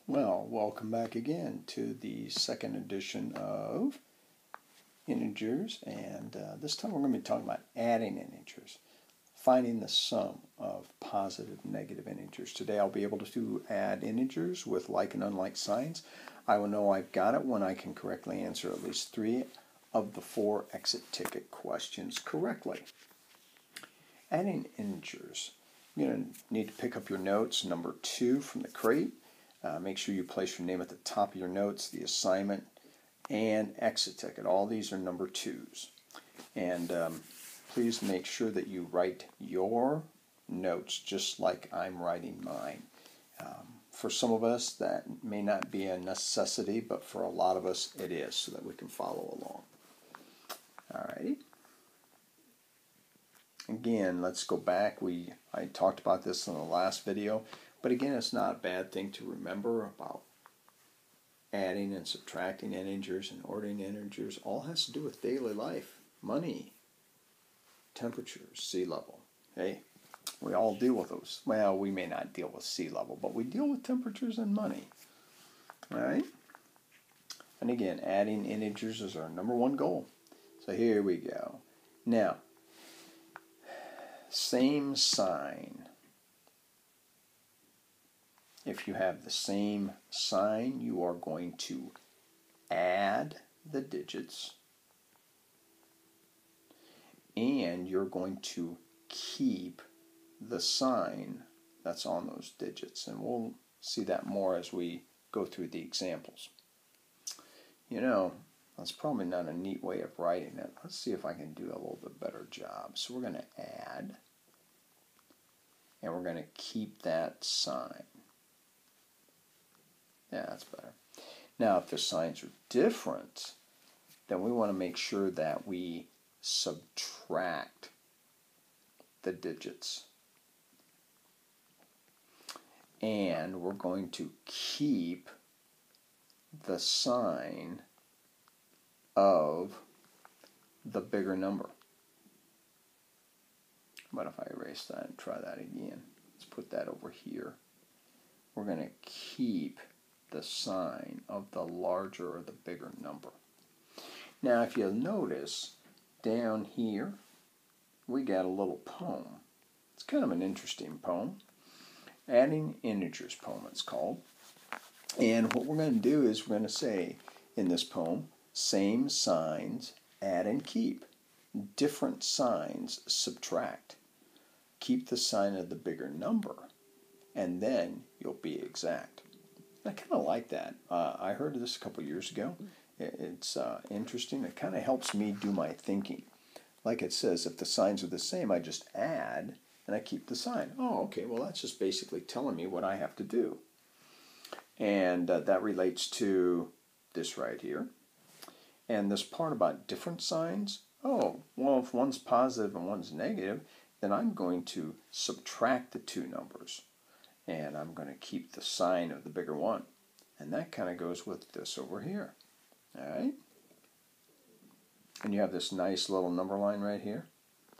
Well, welcome back again to the second edition of integers, and this time we're going to be talking about adding integers, finding the sum of positive and negative integers. Today I'll be able to add integers with like and unlike signs. I will know I've got it when I can correctly answer at least 3 of the 4 exit ticket questions correctly. Adding integers. You're going to need to pick up your notes, number 2 from the crate. Make sure you place your name at the top of your notes, the assignment, and exit ticket. All these are number 2s. And please make sure that you write your notes just like I'm writing mine. For some of us, that may not be a necessity, but for a lot of us, it is, so that we can follow along. Alrighty. Again, let's go back. I talked about this in the last video. But again, it's not a bad thing to remember about adding and subtracting integers and ordering integers. All has to do with daily life, money, temperatures, sea level. Hey, we all deal with those. Well, we may not deal with sea level, but we deal with temperatures and money. All right? And again, adding integers is our number 1 goal. So here we go. Now, same sign. If you have the same sign, you are going to add the digits, and you're going to keep the sign that's on those digits. And we'll see that more as we go through the examples. You know, that's probably not a neat way of writing it. Let's see if I can do a little bit better job. So we're going to add, and we're going to keep that sign. Yeah, that's better. Now, if the signs are different, then we want to make sure that we subtract the digits. And we're going to keep the sign of the bigger number. What if I erase that and try that again? Let's put that over here. We're going to keep the sign of the larger or the bigger number. Now, if you'll notice, down here, we got a little poem. It's kind of an interesting poem. Adding Integers poem, it's called. And what we're going to do is we're going to say in this poem, same signs, add and keep. Different signs, subtract. Keep the sign of the bigger number, and then you'll be exact. I kind of like that. I heard of this a couple years ago. It's interesting. It kind of helps me do my thinking. Like it says, if the signs are the same, I just add and I keep the sign. Oh, okay, well that's just basically telling me what I have to do. And that relates to this right here. And this part about different signs, oh, well if one's positive and one's negative, then I'm going to subtract the 2 numbers. And I'm going to keep the sign of the bigger one. And that kind of goes with this over here. Alright? And you have this nice little number line right here.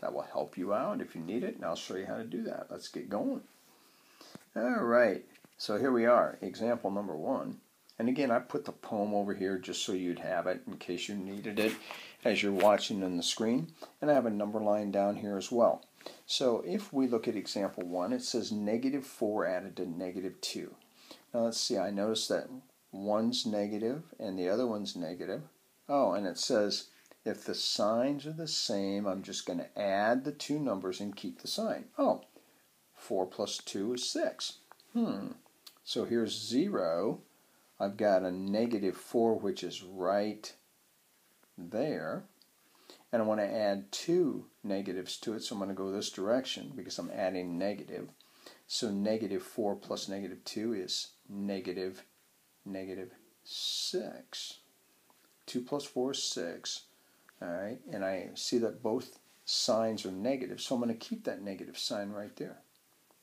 That will help you out if you need it, and I'll show you how to do that. Let's get going. Alright, so here we are, example number 1. And again, I put the poem over here just so you'd have it in case you needed it as you're watching on the screen. And I have a number line down here as well. So if we look at example 1, it says -4 added to -2. Now let's see, I noticed that one's negative and the other one's negative. Oh, and it says if the signs are the same, I'm just going to add the 2 numbers and keep the sign. Oh, 4 plus 2 is 6. So here's 0. I've got a -4, which is right there. And I want to add 2 negatives to it, so I'm going to go this direction because I'm adding negative. So -4 plus -2 is -6. 2 plus 4 is 6. Alright, and I see that both signs are negative, so I'm going to keep that negative sign right there.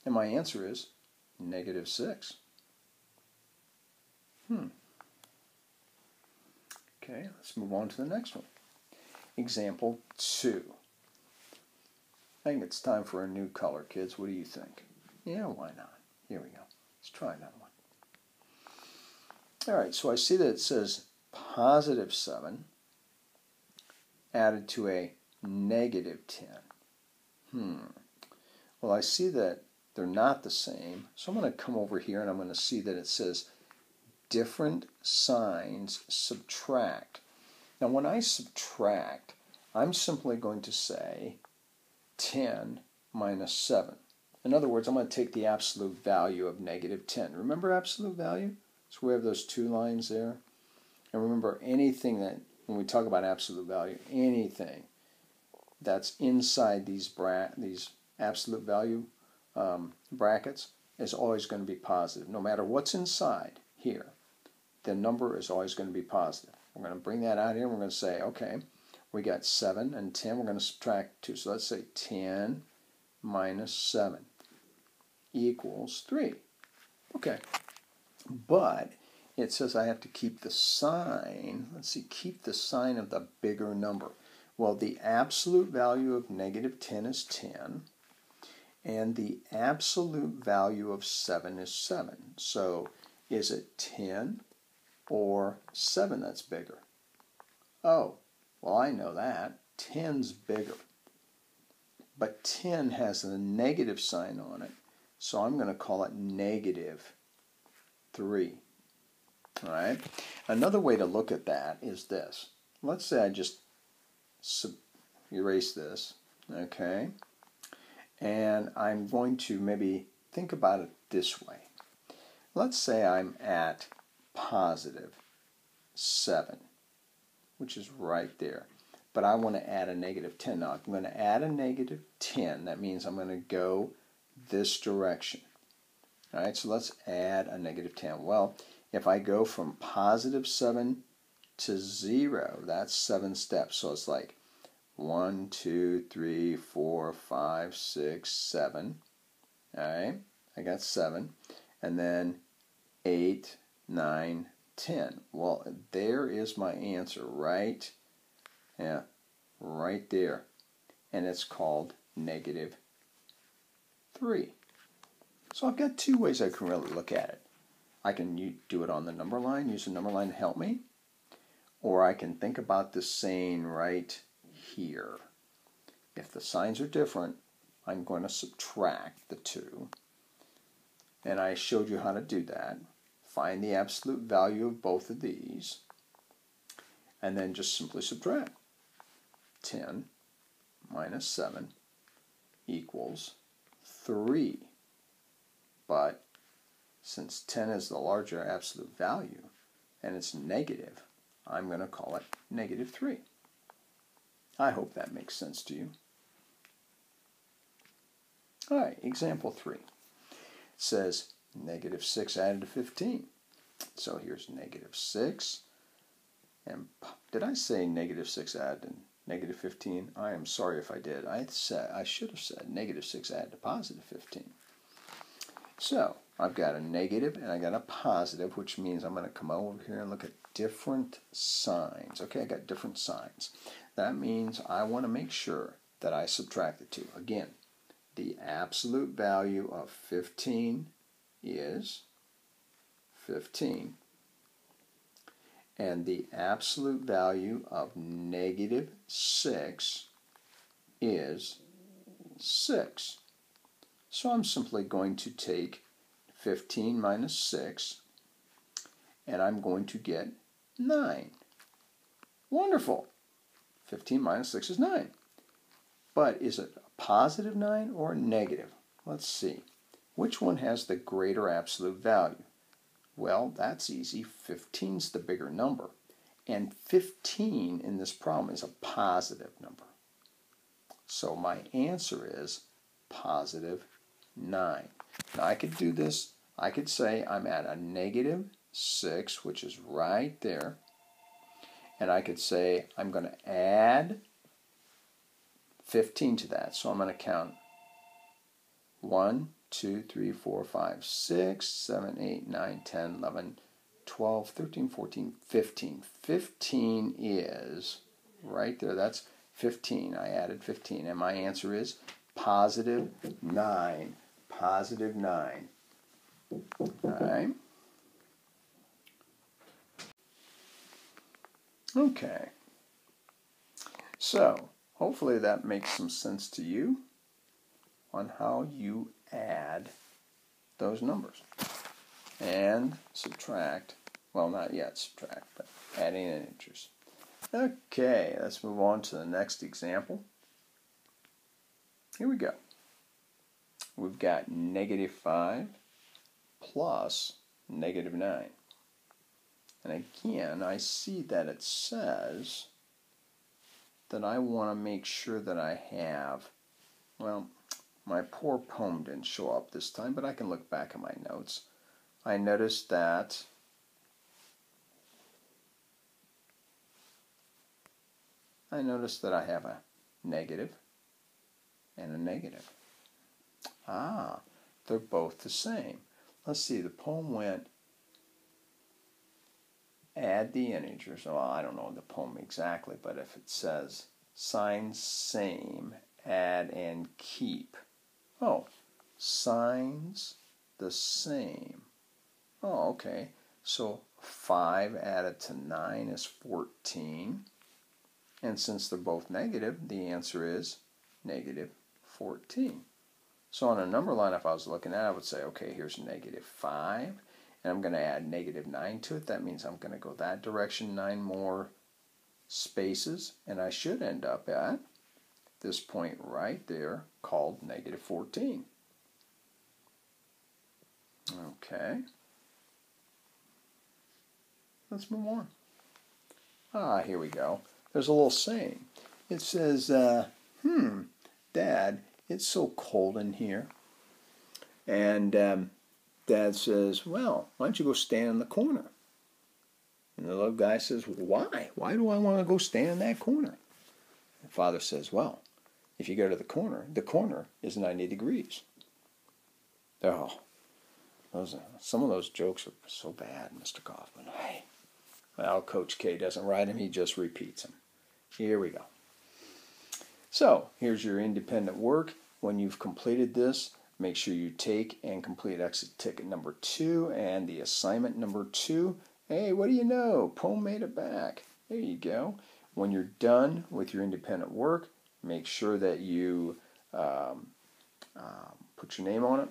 And my answer is -6. Okay, let's move on to the next one. Example 2. I think it's time for a new color, kids. What do you think? Yeah, why not? Here we go. Let's try another one. All right, so I see that it says positive 7 added to a negative 10. Well, I see that they're not the same, so I'm going to come over here and I'm going to see that it says different signs subtract. Now, when I subtract, I'm simply going to say 10 minus 7. In other words, I'm going to take the absolute value of negative 10. Remember absolute value? So we have those two lines there. And remember, anything that, when we talk about absolute value, anything that's inside these absolute value brackets is always going to be positive. No matter what's inside here, the number is always going to be positive. We're going to bring that out here. We're going to say, okay, we got 7 and 10. We're going to subtract 2. So let's say 10 minus 7 equals 3. Okay. But it says I have to keep the sign. Let's see, keep the sign of the bigger number. Well, the absolute value of negative 10 is 10. And the absolute value of 7 is 7. So is it 10 or 7 that's bigger? Oh, well, I know that. 10's bigger. But 10 has a negative sign on it, so I'm going to call it negative 3. All right? Another way to look at that is this. Let's say I just erase this, okay? And I'm going to maybe think about it this way. Let's say I'm at positive 7, which is right there. But I want to add a negative 10. Now, if I'm going to add a negative 10, that means I'm going to go this direction. All right, so let's add a negative 10. Well, if I go from positive 7 to 0, that's 7 steps. So it's like 1, 2, 3, 4, 5, 6, 7. All right, I got 7. And then 8, 9, 10. Well, there is my answer, right? Yeah, right there. And it's called negative 3. So I've got two ways I can really look at it. I can do it on the number line, use the number line to help me, or I can think about this saying right here. If the signs are different, I'm going to subtract the two. And I showed you how to do that. Find the absolute value of both of these, and then just simply subtract. 10 minus 7 equals 3. But since 10 is the larger absolute value and it's negative, I'm going to call it negative 3. I hope that makes sense to you. All right, example 3. It says negative 6 added to 15. So here's negative 6. And did I say negative 6 added to negative 15? I am sorry if I did. I should have said negative 6 added to positive 15. So I've got a negative and I got a positive, which means I'm going to come over here and look at different signs. Okay, I got different signs. That means I want to make sure that I subtract the two. Again, the absolute value of 15 is 15. And the absolute value of negative 6 is 6. So I'm simply going to take 15 minus 6, and I'm going to get 9. Wonderful. 15 minus 6 is 9. But is it a positive 9 or a negative? Let's see. Which one has the greater absolute value? Well, that's easy. 15's the bigger number. And 15 in this problem is a positive number. So my answer is positive 9. Now I could do this. I could say I'm at a negative 6, which is right there. And I could say I'm going to add 15 to that. So I'm going to count 1, 2, 3, 4, 5, 6, 7, 8, 9, 10, 11, 12, 13, 14, 15. 15 is right there. That's 15. I added 15. And my answer is positive 9. Positive 9. All right. Okay. So, hopefully that makes some sense to you on how you add those numbers and subtract. Well, not yet subtract, but adding integers. Okay, let's move on to the next example. Here we go. We've got -5 plus -9. And again, I see that it says that I want to make sure that I have, well, my poor poem didn't show up this time, but I can look back at my notes. I noticed that I have a negative and a negative. Ah, they're both the same. Let's see, the poem went add the integers. Well, I don't know the poem exactly, but if it says signs same, add and keep. Oh, signs the same. Oh, okay. So 5 added to 9 is 14. And since they're both negative, the answer is -14. So on a number line, if I was looking at it, I would say, okay, here's -5. And I'm going to add -9 to it. That means I'm going to go that direction 9 more spaces. And I should end up at this point right there called -14. Okay. Let's move on. Ah, here we go. There's a little saying. It says, Dad, it's so cold in here. And Dad says, well, why don't you go stand in the corner? And the little guy says, why? Why do I want to go stand in that corner? The father says, well, if you go to the corner is 90 degrees. Oh, some of those jokes are so bad, Mr. Kaufman. Hey. Well, Coach K doesn't write them, he just repeats them. Here we go. So, here's your independent work. When you've completed this, make sure you take and complete exit ticket number 2 and the assignment number 2. Hey, what do you know? Poem made it back. There you go. When you're done with your independent work, make sure that you put your name on it,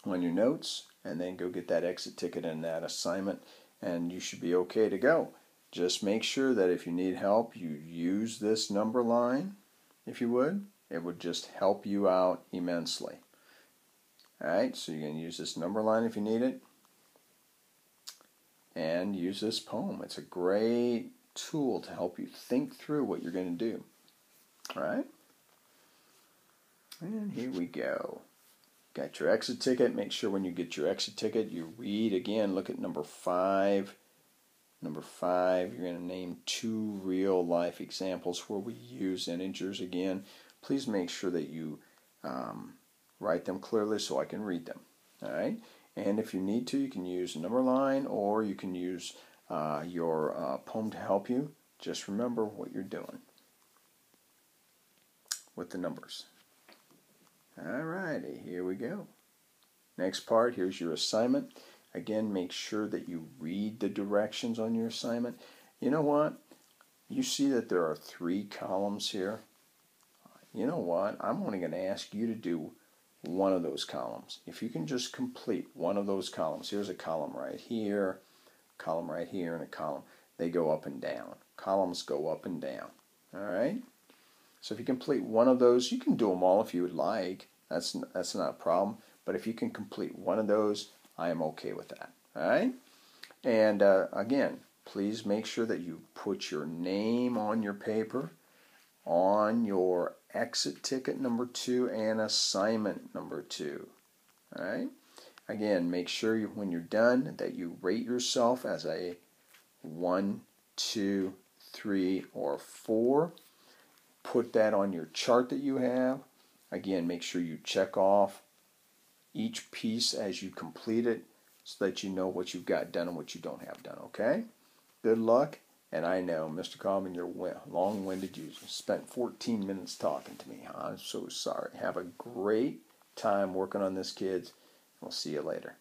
on your notes, and then go get that exit ticket and that assignment, and you should be okay to go. Just make sure that if you need help, you use this number line, if you would. It would just help you out immensely. Alright, so you're going to use this number line if you need it. And use this poem. It's a great tool to help you think through what you're going to do. Alright? And here we go. Got your exit ticket. Make sure when you get your exit ticket, you read again. Look at number 5. Number 5, you're going to name 2 real-life examples where we use integers again. Please make sure that you write them clearly so I can read them. All right? And if you need to, you can use a number line or you can use your poem to help you. Just remember what you're doing with the numbers. All righty, here we go. Next part, here's your assignment. Again, make sure that you read the directions on your assignment. You know what? You see that there are 3 columns here. You know what? I'm only going to ask you to do one of those columns. If you can just complete one of those columns. Here's a column right here, and a column. They go up and down. Columns go up and down. All right? So if you complete one of those, you can do them all if you would like. That's not a problem. But if you can complete one of those, I am okay with that. All right? And again, please make sure that you put your name on your paper, on your exit ticket number 2 and assignment number 2. All right? Again, make sure when you're done that you rate yourself as a 1, 2, 3, or 4. Put that on your chart that you have. Again, make sure you check off each piece as you complete it so that you know what you've got done and what you don't have done, okay? Good luck, and I know, Mr. Coleman, you're long-winded. You spent 14 minutes talking to me. I'm so sorry. Have a great time working on this, kids. We'll see you later.